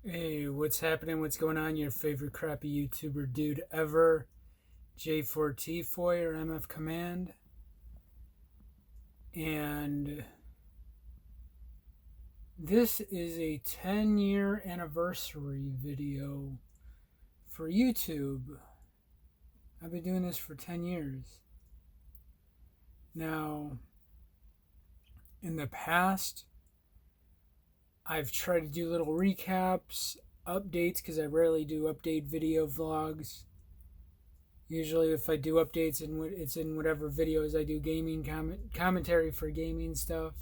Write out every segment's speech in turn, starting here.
Hey, what's happening? What's going on? Your favorite crappy YouTuber dude ever, J4T4 or MFCOMMAND. And this is a 10-year anniversary video for YouTube. I've been doing this for 10 years. Now, in the past, I've tried to do little recaps, updates, because I rarely do update video vlogs. Usually, if I do updates, it's in whatever videos I do gaming commentary for gaming stuff.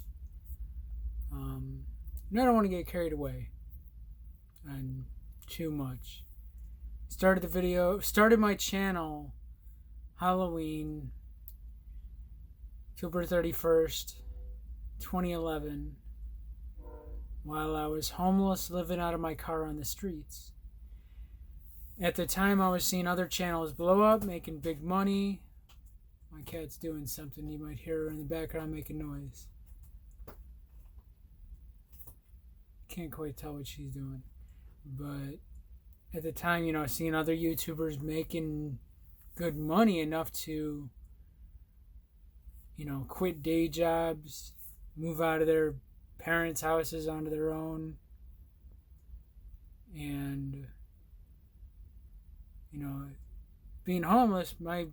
And I don't want to get carried away and too much. Started my channel Halloween, October 31st, 2011, while I was homeless living out of my car on the streets. At the time, I was seeing other channels blow up, making big money. My cat's doing something. You might hear her in the background making noise. Can't quite tell what she's doing. But at the time, seeing other YouTubers making good money enough to, quit day jobs, move out of their parents' houses onto their own, and being homeless, my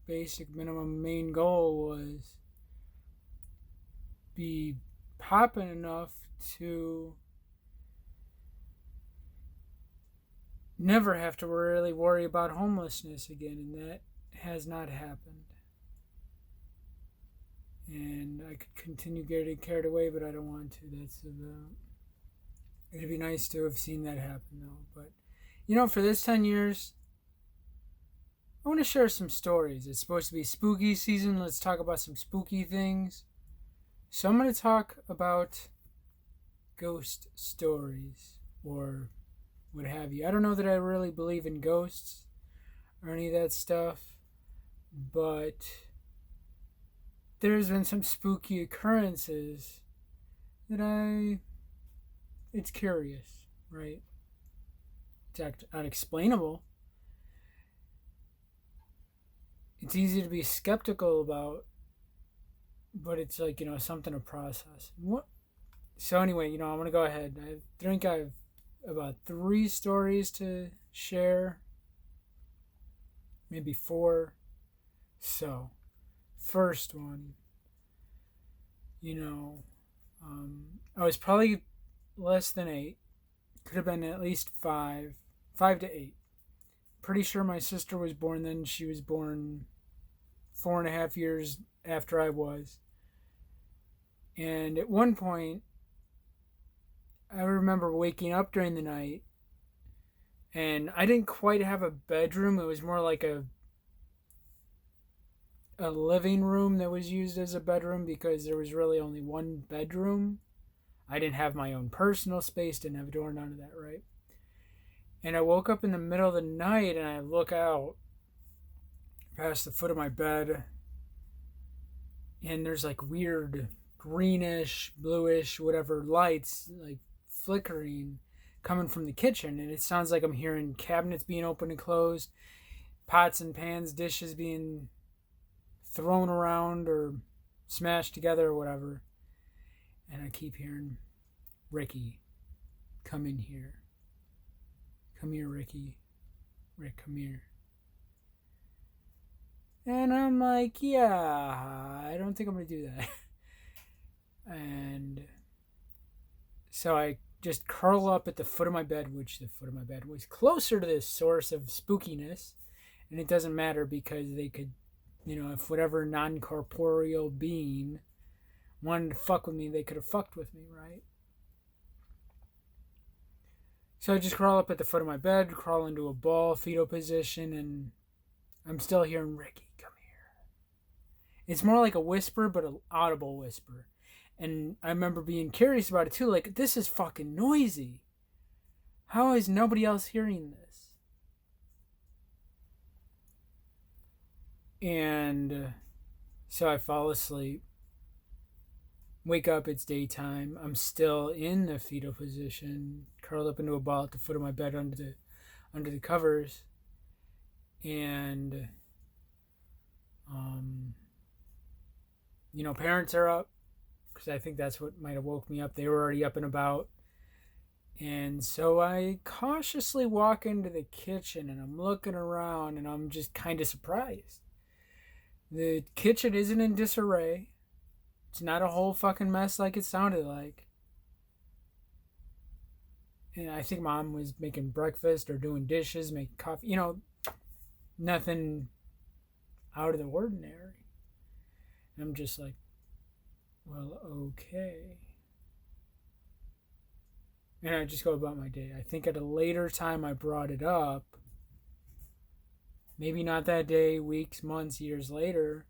basic minimum main goal was be popping enough to never have to really worry about homelessness again, and that has not happened. And I could continue getting carried away, but I don't want to. It'd be nice to have seen that happen, though. But for this 10 years, I want to share some stories. It's supposed to be spooky season. Let's talk about some spooky things. So I'm going to talk about ghost stories or what have you. I don't know that I really believe in ghosts or any of that stuff, but there's been some spooky occurrences that it's curious, right? It's unexplainable. It's easy to be skeptical about, but it's like, something to process. So anyway, I'm going to go ahead. I think I have about 3 stories to share, maybe 4. So, first one, I was probably less than 8. Could have been at least 5 to 8. Pretty sure my sister was born then. She was born 4.5 years after I was. And at one point, I remember waking up during the night, and I didn't quite have a bedroom. It was more like a living room that was used as a bedroom because there was really only one bedroom. I didn't have my own personal space, didn't have a door, none of that, right? And I woke up in the middle of the night and I look out past the foot of my bed, and there's like weird greenish, bluish, whatever lights like flickering coming from the kitchen, and it sounds like I'm hearing cabinets being opened and closed, pots and pans, dishes being thrown around or smashed together or whatever. And I keep hearing, "Ricky, come in here. Come here, Ricky. Rick, come here." And I'm like, yeah, I don't think I'm going to do that. And so I just curl up at the foot of my bed, which the foot of my bed was closer to this source of spookiness. And it doesn't matter because they could, if whatever non-corporeal being wanted to fuck with me, they could have fucked with me, right? So I just crawl up at the foot of my bed, crawl into a ball, fetal position, and I'm still hearing, "Ricky, come here." It's more like a whisper, but an audible whisper. And I remember being curious about it too, like, this is fucking noisy. How is nobody else hearing this? And so I fall asleep. Wake up, it's daytime. I'm still in the fetal position, curled up into a ball at the foot of my bed under the covers, and um, parents are up because I think that's what might have woke me up. They were already up and about, and so I cautiously walk into the kitchen and I'm looking around and I'm just kind of surprised. The kitchen isn't in disarray. It's not a whole fucking mess like it sounded like. And I think mom was making breakfast or doing dishes, making coffee. Nothing out of the ordinary. And I'm just like, well, okay. And I just go about my day. I think at a later time I brought it up. Maybe not that day, weeks, months, years later.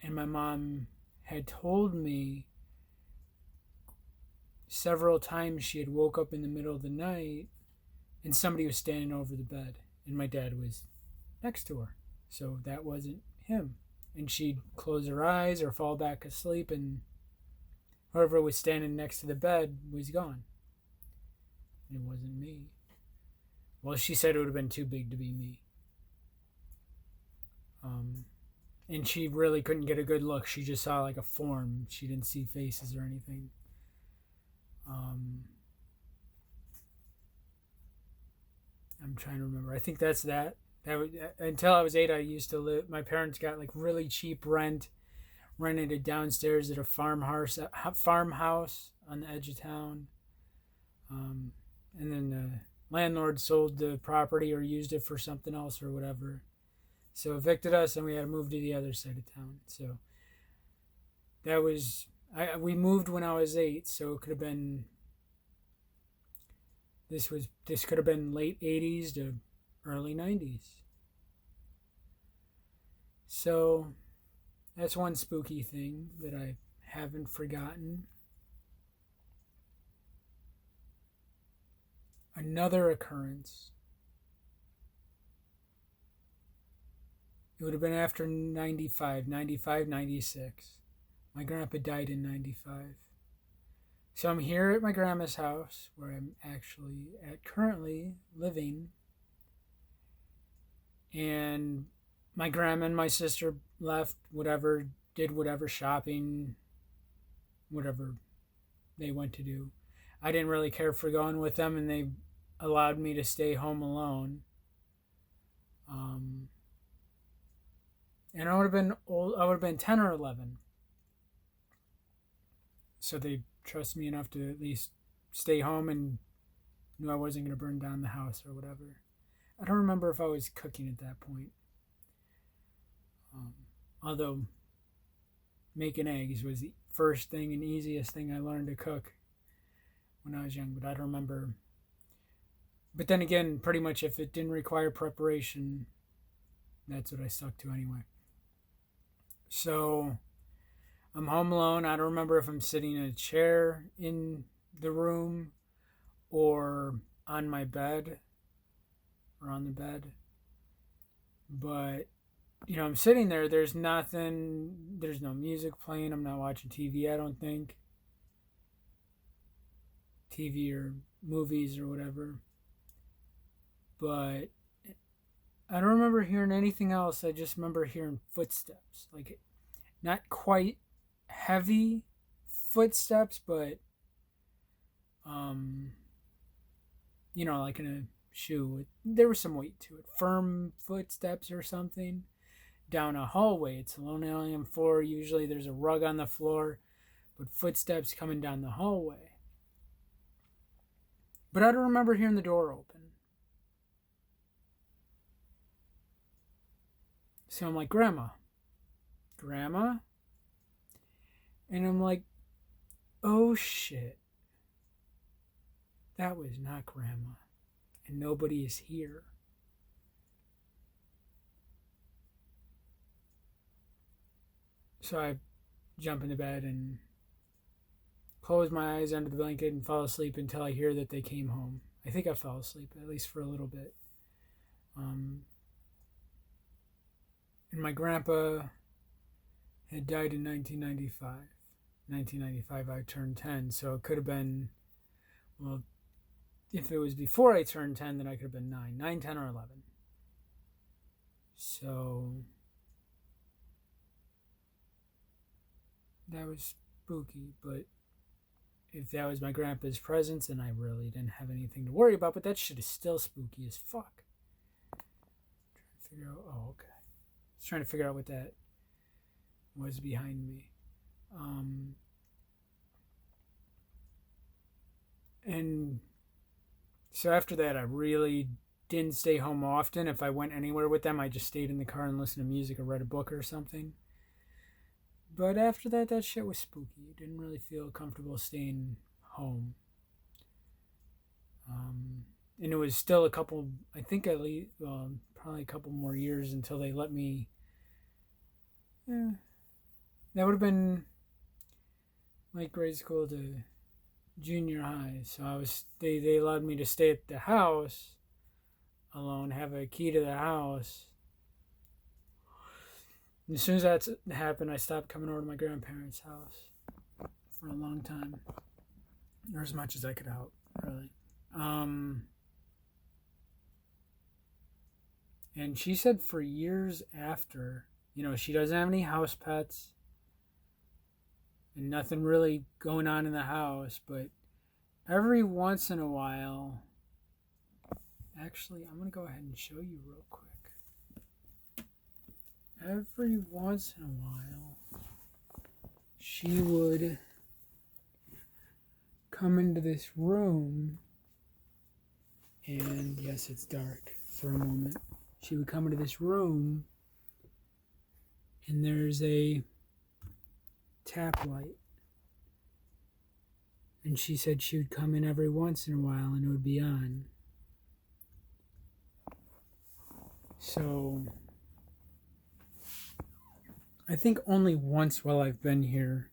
And my mom had told me several times she had woke up in the middle of the night and somebody was standing over the bed and my dad was next to her. So that wasn't him. And she'd close her eyes or fall back asleep and whoever was standing next to the bed was gone. It wasn't me. Well, she said it would have been too big to be me. And she really couldn't get a good look. She just saw like a form. She didn't see faces or anything. I'm trying to remember. I think that's that. Until I was 8, I used to live. My parents got like really cheap rent, rented it downstairs at a farmhouse on the edge of town. And then the landlord sold the property or used it for something else or whatever. So evicted us and we had to move to the other side of town. So that was, we moved when I was 8, so it could have been, this could have been late 80s to early 90s. So that's one spooky thing that I haven't forgotten. Another occurrence. It would have been after 95, 96. My grandpa died in 95. So I'm here at my grandma's house, where I'm actually currently living. And my grandma and my sister left, did whatever shopping, whatever they went to do. I didn't really care for going with them, and they allowed me to stay home alone. And I would have been old. I would have been 10 or 11. So they trusted me enough to at least stay home and knew I wasn't going to burn down the house or whatever. I don't remember if I was cooking at that point. Although making eggs was the first thing and easiest thing I learned to cook when I was young, but I don't remember. But then again, pretty much if it didn't require preparation, that's what I stuck to anyway. So I'm home alone. I don't remember if I'm sitting in a chair in the room or on my bed or on the bed. But, I'm sitting there. There's nothing. There's no music playing. I'm not watching TV, I don't think. TV or movies or whatever. But I don't remember hearing anything else. I just remember hearing footsteps. Like, not quite heavy footsteps, but, like in a shoe. There was some weight to it. Firm footsteps or something. Down a hallway. It's a linoleum floor. Usually there's a rug on the floor, but footsteps coming down the hallway. But I don't remember hearing the door open. So I'm like, Grandma? And I'm like, oh shit. That was not Grandma. And nobody is here. So I jump in the bed and close my eyes under the blanket and fall asleep until I hear that they came home. I think I fell asleep, at least for a little bit. And my grandpa had died in 1995. 1995 I turned 10, so it could have been, well, if it was before I turned 10, then I could have been 9, 10, or 11. So that was spooky, but if that was my grandpa's presence, then I really didn't have anything to worry about, but that shit is still spooky as fuck. Trying to figure out, oh, okay. I was trying to figure out what that was behind me. And so after that, I really didn't stay home often. If I went anywhere with them, I just stayed in the car and listened to music or read a book or something. But after that, that shit was spooky. I didn't really feel comfortable staying home. And it was still a couple, I think at least, probably a couple more years until they let me. Yeah, that would have been like grade school to junior high. So they allowed me to stay at the house alone, have a key to the house. And as soon as that happened, I stopped coming over to my grandparents' house for a long time, or as much as I could help, really. And she said for years after, she doesn't have any house pets and nothing really going on in the house, but every once in a while, actually, I'm going to go ahead and show you real quick. Every once in a while, she would come into this room, and yes, it's dark for a moment. She would come into this room, and there's a tap light. And she said she would come in every once in a while, and it would be on. So I think only once while I've been here,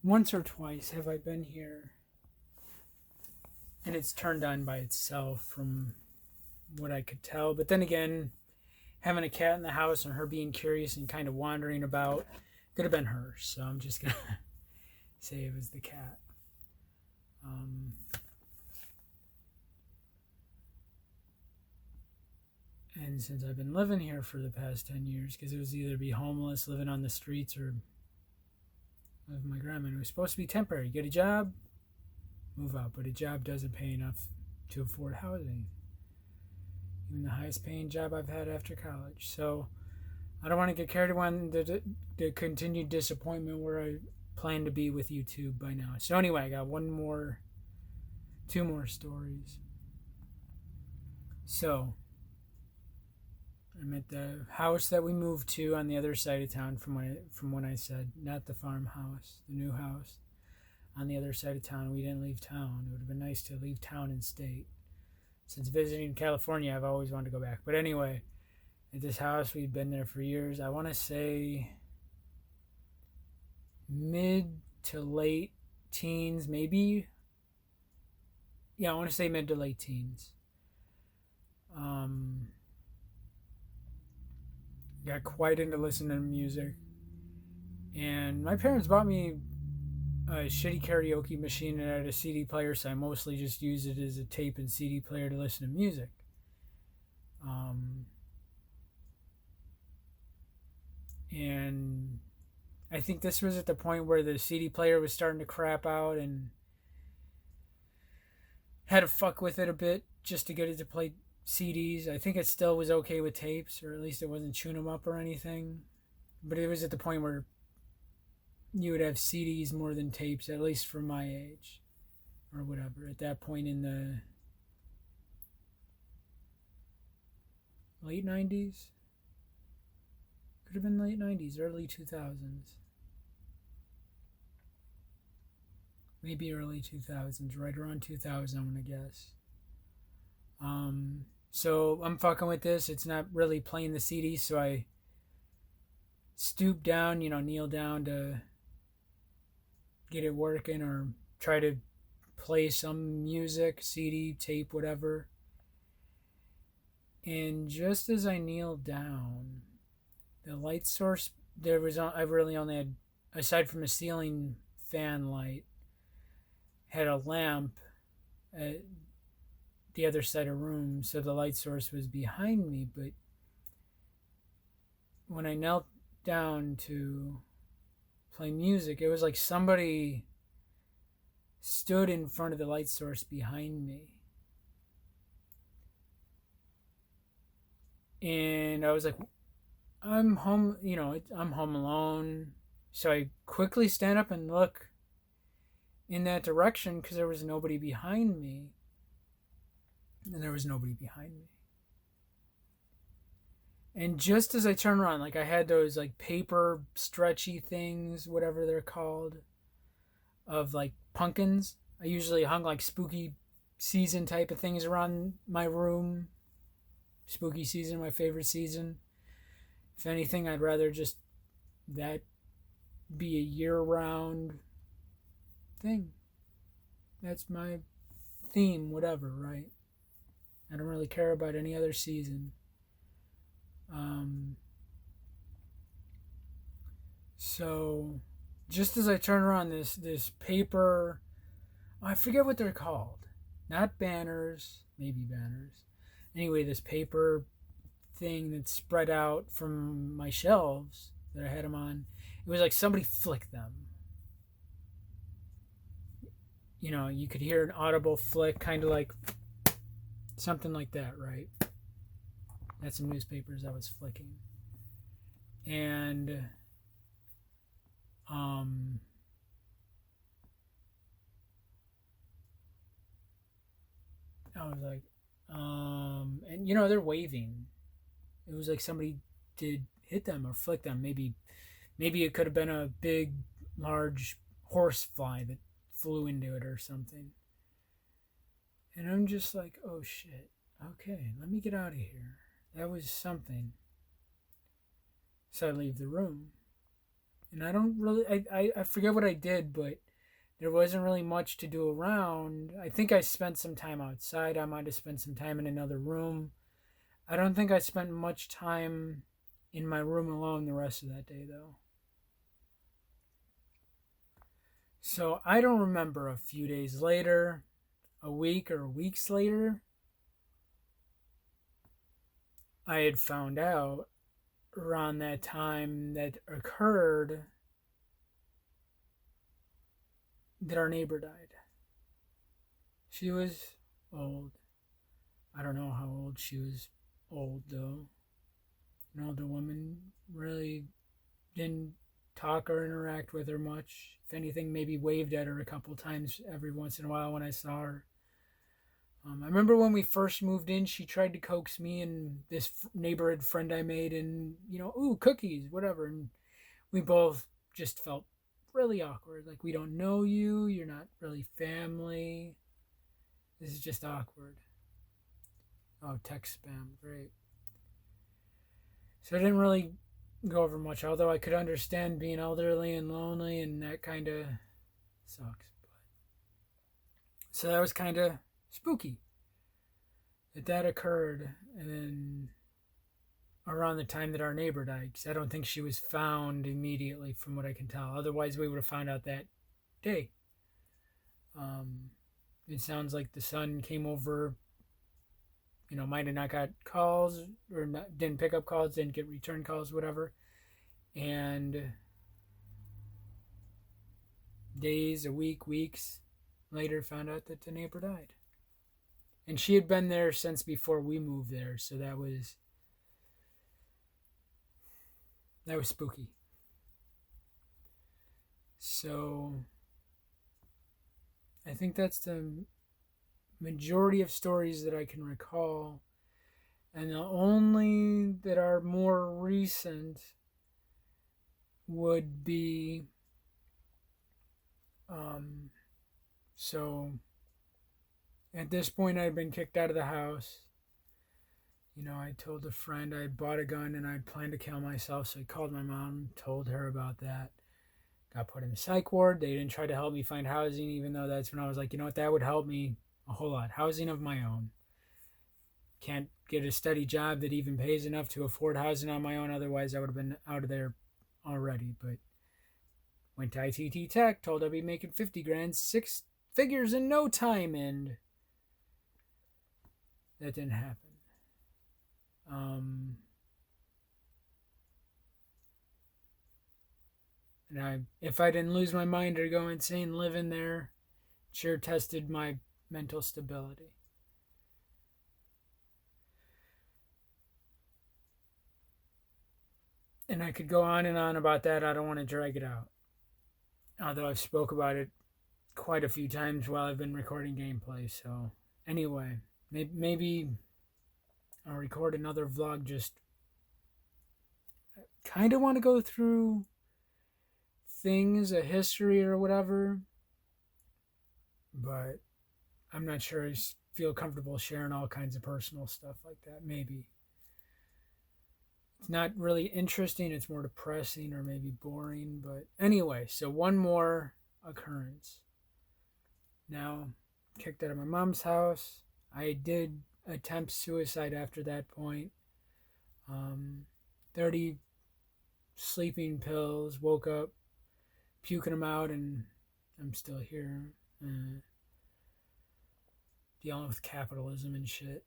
once or twice have I been here, and it's turned on by itself from what I could tll. But then again, having a cat in the house and her being curious and kind of wandering about could have been her. So I'm just going to say it was the cat. And since I've been living here for the past 10 years, because it was either be homeless, living on the streets, or live with my grandma. It was supposed to be temporary. Get a job, move out. But a job doesn't pay enough to afford housing. Even the highest paying job I've had after college. So I don't want to get carried away on the continued disappointment where I plan to be with YouTube by now. So anyway, I got two more stories. So I'm at the house that we moved to on the other side of town from when I said, not the farmhouse, the new house on the other side of town. We didn't leave town. It would have been nice to leave town and state. Since visiting California, I've always wanted to go back. But anyway, at this house, we'd been there for years. I want to say mid to late teens, maybe. Yeah, I want to say mid to late teens. Got quite into listening to music. And my parents bought me a shitty karaoke machine and had a CD player, so I mostly just used it as a tape and CD player to listen to music. And I think this was at the point where the CD player was starting to crap out, and had to fuck with it a bit just to get it to play CDs. I think it still was okay with tapes, or at least it wasn't chewing them up or anything. But it was at the point where you would have CDs more than tapes, at least for my age, or whatever. At that point in the late 90s? Could have been late 90s, early 2000s. Maybe early 2000s, right around 2000, I'm going to guess. So I'm fucking with this. It's not really playing the CD, so I stoop down, kneel down to get it working, or try to play some music, CD, tape, whatever. And just as I kneeled down, the light source, I really only had aside from a ceiling fan light, had a lamp at the other side of the room, so the light source was behind me. But when I knelt down to play music, it was like somebody stood in front of the light source behind me. And I was like, I'm home, I'm home alone. So I quickly stand up and look in that direction because there was nobody behind me. And there was nobody behind me. And just as I turn around, like I had those like paper stretchy things, whatever they're called, of like pumpkins. I usually hung like spooky season type of things around my room. Spooky season, my favorite season. If anything, I'd rather just that be a year-round thing. That's my theme, whatever, right? I don't really care about any other season. So just as I turn around, this paper, I forget what they're called. Not banners, maybe banners. Anyway, this paper thing that's spread out from my shelves that I had them on, it was like somebody flicked them. You could hear an audible flick, kind of like something like that, right? That's some newspapers I was flicking. And I was like, and they're waving. It was like somebody did hit them or flick them. Maybe it could have been a big, large horse fly that flew into it or something. And I'm just like, oh shit. Okay, let me get out of here. That was something. So I leave the room. And I don't really, I forget what I did, but there wasn't really much to do around. I think I spent some time outside. I might have spent some time in another room. I don't think I spent much time in my room alone the rest of that day, though. So I don't remember a few days later, a week or weeks later, I had found out around that time that occurred that our neighbor died. She was old. I don't know how old she was. Old though. An older woman. Really didn't talk or interact with her much. If anything, maybe waved at her a couple times every once in a while when I saw her. I remember when we first moved in, she tried to coax me and this neighborhood friend I made and, ooh, cookies, whatever. And we both just felt really awkward. Like, we don't know you. You're not really family. This is just awkward. Oh, text spam. Great. So I didn't really go over much, although I could understand being elderly and lonely, and that kind of sucks. So that was kind of spooky that occurred. And then around the time that our neighbor died, because I don't think she was found immediately from what I can tell. Otherwise, we would have found out that day. It sounds like the son came over, might have not got calls or didn't pick up calls, didn't get return calls, whatever. And days, a week, weeks later, found out that the neighbor died. And she had been there since before we moved there, so that was spooky. So I think that's the majority of stories that I can recall. And the only that are more recent would be so at this point I'd been kicked out of the house. I told a friend I bought a gun and I'd planned to kill myself, so I called my mom, told her about that. Got put in the psych ward. They didn't try to help me find housing, even though that's when I was like, that would help me a whole lot. Housing of my own. Can't get a steady job that even pays enough to afford housing on my own, otherwise I would have been out of there already. But Went to ITT Tech, told I'd be making 50 grand, 6 figures in no time, and that didn't happen. And if I didn't lose my mind or go insane living there, sure tested my mental stability. And I could go on and on about that. I don't want to drag it out. Although I've spoke about it quite a few times while I've been recording gameplay. So anyway, maybe I'll record another vlog. Just kind of want to go through things, a history or whatever. But I'm not sure I feel comfortable sharing all kinds of personal stuff like that. Maybe. It's not really interesting. It's more depressing or maybe boring. But anyway, so one more occurrence. Now, kicked out of my mom's house. I did attempt suicide after that point. 30 sleeping pills. Woke up, puking them out, and I'm still here. Dealing with capitalism and shit.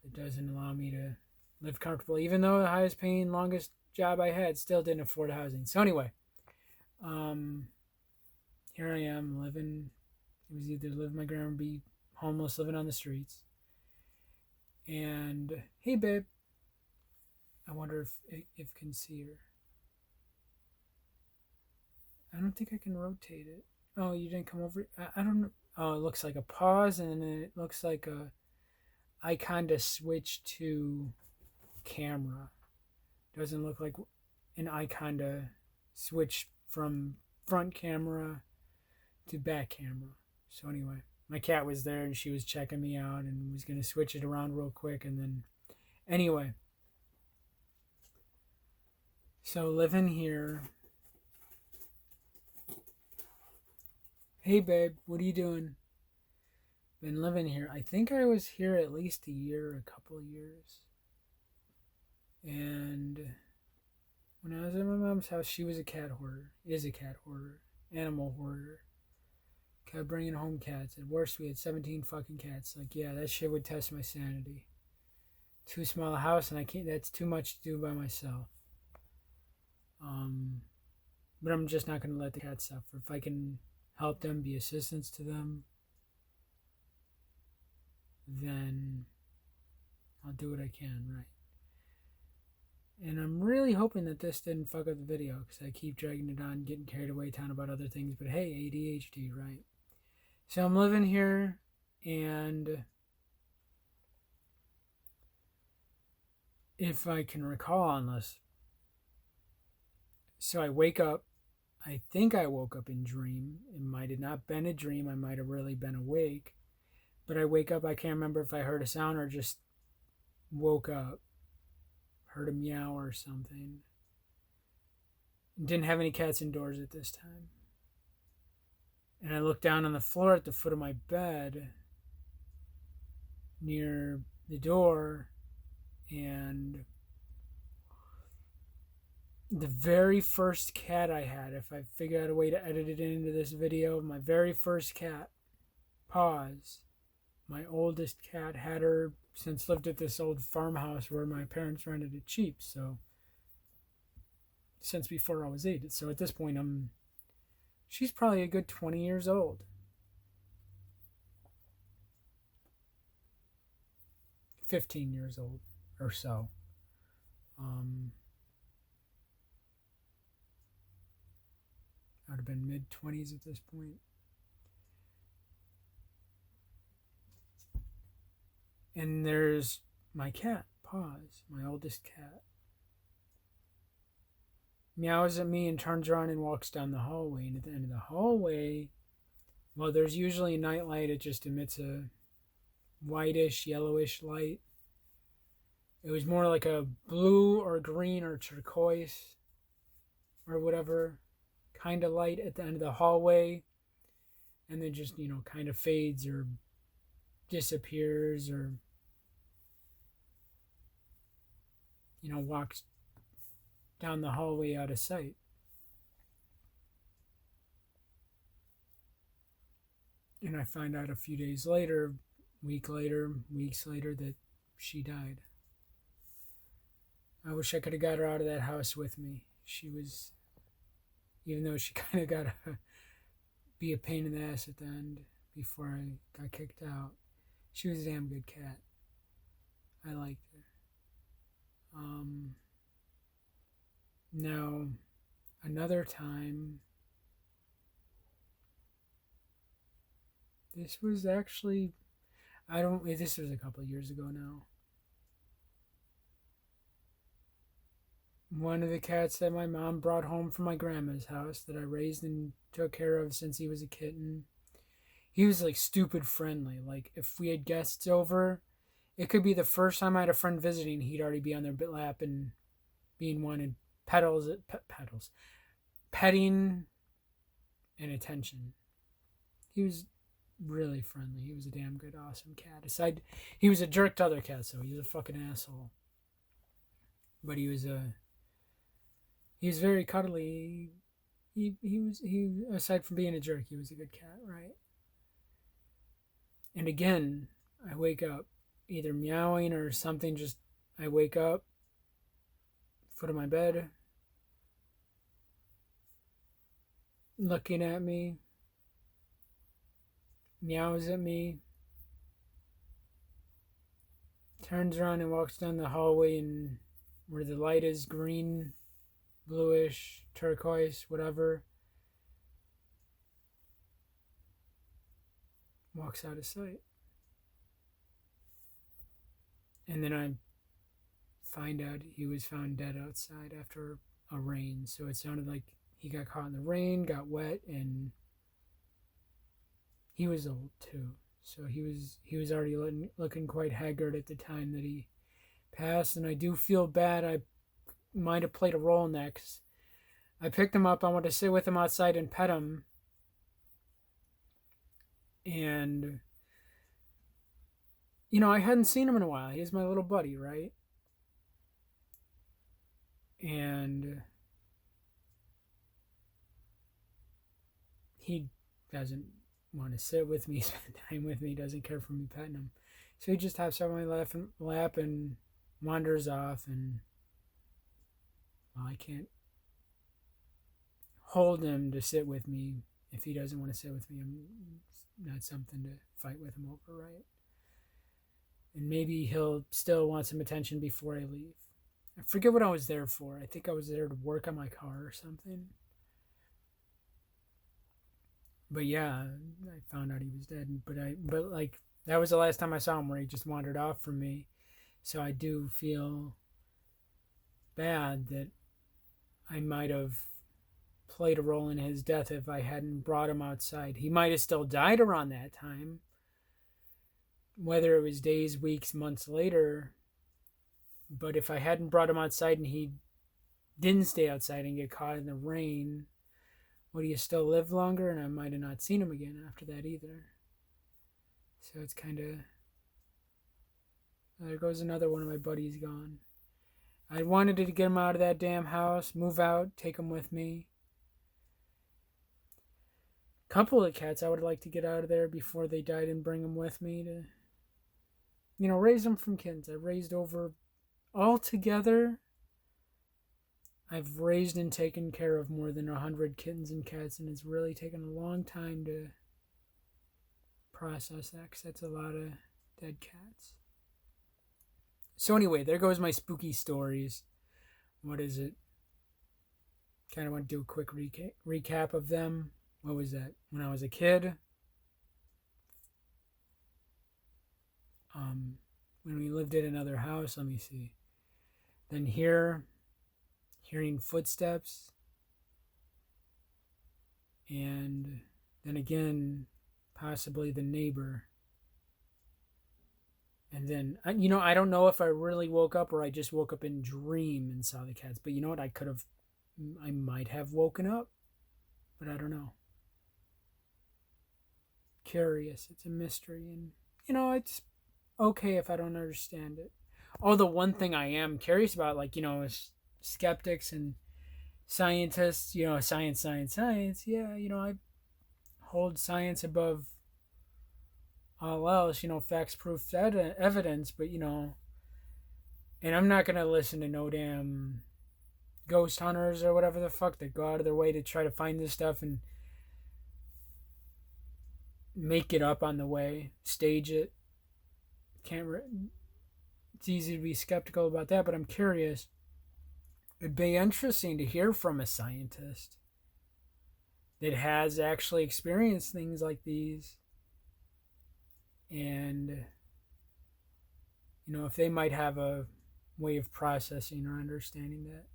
It doesn't allow me to live comfortably, even though the highest paying, longest job I had still didn't afford housing. So anyway, here I am living. It was either live with my grandma or be homeless, living on the streets. And hey, babe, I wonder if can see her. I don't think I can rotate it. Oh, you didn't come over. I don't know. Oh, it looks like a pause, and then it looks like a icon to switch to camera. Doesn't look like an icon to switch from front camera to back camera. So anyway, my cat was there and she was checking me out and was going to switch it around real quick. And then anyway, so living here. Hey babe, what are you doing? Been living here. I think I was here at least a year, a couple of years. And when I was at my mom's house, she was a cat hoarder, is a cat hoarder, animal hoarder. Kept bringing home cats. At worst, we had 17 fucking cats. Like, yeah, that shit would test my sanity. Too small a house, and I can't. That's too much to do by myself. But I'm just not gonna let the cats suffer. If I can help them, be assistance to them, then I'll do what I can, right? And I'm really hoping that this didn't fuck up the video, because I keep dragging it on, getting carried away, talking about other things. But hey, ADHD, right? So I'm living here, and if I can recall on this, so I wake up. I think I woke up in dream. It might have not been a dream. I might have really been awake. But I wake up. I can't remember if I heard a sound or just woke up. Heard a meow or something. Didn't have any cats indoors at this time. And I looked down on the floor at the foot of my bed near the door, and the very first cat I had, if I figure out a way to edit it into this video, my very first cat, Pause, my oldest cat, had her since lived at this old farmhouse where my parents rented it cheap, so since before I was 8. So at this point, she's probably a good 20 years old. 15 years old or so. I would have been mid-20s at this point. And there's my cat, Pause, my oldest cat. Meows at me and turns around and walks down the hallway. And at the end of the hallway, well, there's usually a night light. It just emits a whitish, yellowish light. It was more like a blue or green or turquoise or whatever kind of light at the end of the hallway. And then just, kind of fades or disappears or, walks down the hallway out of sight. And I find out a few days later, weeks later, that she died. I wish I could have got her out of that house with me. She was, even though she kind of got to be a pain in the ass at the end before I got kicked out, she was a damn good cat. I liked her. Now, another time, this was actually, this was a couple of years ago now. One of the cats that my mom brought home from my grandma's house that I raised and took care of since he was a kitten. He was like stupid friendly. Like if we had guests over, it could be the first time I had a friend visiting, he'd already be on their lap and being wanted petting and attention. He was really friendly. He was a damn good, awesome cat. Aside, he was a jerk to other cats, though. He was a fucking asshole. But he was very cuddly. He aside from being a jerk, he was a good cat, right? And again, I wake up either meowing or something. Just I wake up, foot of my bed, looking at me, meows at me, turns around and walks down the hallway, and where the light is green, bluish, turquoise, whatever, walks out of sight. And then I find out he was found dead outside after a rain. So it sounded like he got caught in the rain, got wet, and he was old too. So he was already looking quite haggard at the time that he passed. And I do feel bad. I might have played a role in that, 'cause I picked him up. I wanted to sit with him outside and pet him. And, I hadn't seen him in a while. He was my little buddy, right? And he doesn't want to sit with me, spend time with me, doesn't care for me petting him. So he just hops on my lap and wanders off, and I can't hold him to sit with me if he doesn't want to sit with me. It's not something to fight with him over, right? And maybe he'll still want some attention before I leave. I forget what I was there for. I think I was there to work on my car or something. But yeah, I found out he was dead. But like that was the last time I saw him, where he just wandered off from me. So I do feel bad that I might have played a role in his death if I hadn't brought him outside. He might have still died around that time. Whether it was days, weeks, months later. But if I hadn't brought him outside and he didn't stay outside and get caught in the rain, would he still live longer? And I might have not seen him again after that either. So it's kind of... There goes another one of my buddies gone. I wanted to get him out of that damn house, move out, take him with me. A couple of cats I would like to get out of there before they died and bring them with me to, raise them from kittens. I raised over... Altogether, I've raised and taken care of more than 100 kittens and cats, and it's really taken a long time to process that, because that's a lot of dead cats. So anyway, there goes my spooky stories. What is it? Kind of want to do a quick recap of them. What was that? When I was a kid, when we lived in another house, let me see. Then hearing footsteps, and then again, possibly the neighbor. And then, I don't know if I really woke up or I just woke up in dream and saw the cats. But you know what? I might have woken up, but I don't know. Curious. It's a mystery. And, it's okay if I don't understand it. Oh, the one thing I am curious about, is skeptics and scientists, science. Yeah, I hold science above all else, facts, proof, evidence, but, and I'm not going to listen to no damn ghost hunters or whatever the fuck that go out of their way to try to find this stuff and make it up on the way, stage it. It's easy to be skeptical about that, but I'm curious. It'd be interesting to hear from a scientist that has actually experienced things like these, and if they might have a way of processing or understanding that,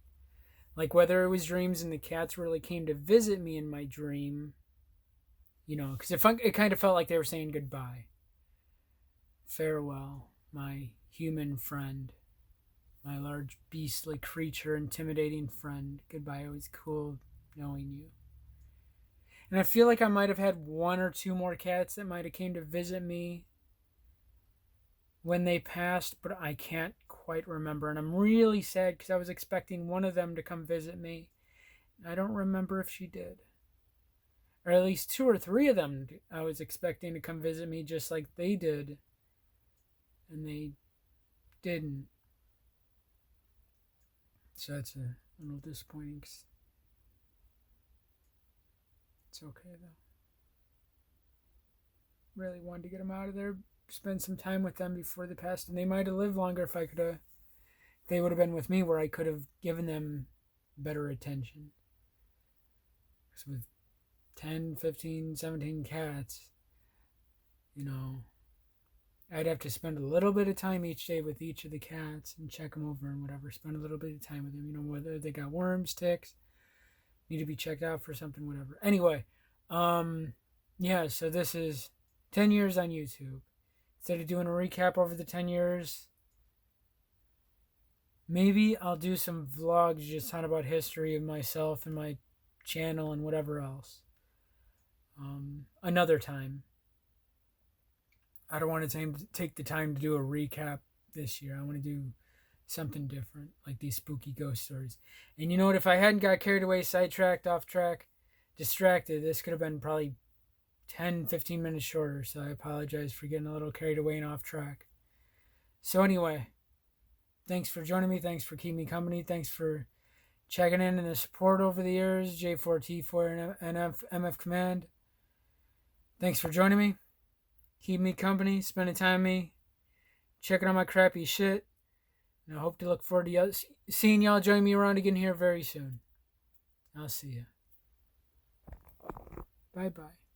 like whether it was dreams and the cats really came to visit me in my dream, because it kind of felt like they were saying goodbye, farewell, my human friend, my large beastly creature, intimidating friend, goodbye, it was cool knowing you. And I feel like I might have had one or two more cats that might have came to visit me when they passed, but I can't quite remember. And I'm really sad because I was expecting one of them to come visit me. I don't remember if she did. Or at least two or three of them I was expecting to come visit me just like they did. And they didn't. So that's a little disappointing. It's okay though. Really wanted to get them out of there, spend some time with them before they passed, and they might have lived longer if they would have been with me, where I could have given them better attention. Because with 10, 15, 17 cats, I'd have to spend a little bit of time each day with each of the cats and check them over and whatever. Spend a little bit of time with them, whether they got worms, ticks, need to be checked out for something, whatever. Anyway, yeah, so this is 10 years on YouTube. Instead of doing a recap over the 10 years, maybe I'll do some vlogs just talking about history of myself and my channel and whatever else. Another time. I don't want to take the time to do a recap this year. I want to do something different, like these spooky ghost stories. And you know what? If I hadn't got carried away, sidetracked, off track, distracted, this could have been probably 10, 15 minutes shorter. So I apologize for getting a little carried away and off track. So anyway, thanks for joining me. Thanks for keeping me company. Thanks for checking in and the support over the years. J4T4 and MFCOMMAND. Thanks for joining me. Keep me company, spending time with me, checking on my crappy shit. And I hope to look forward to seeing y'all join me around again here very soon. I'll see you. Bye-bye.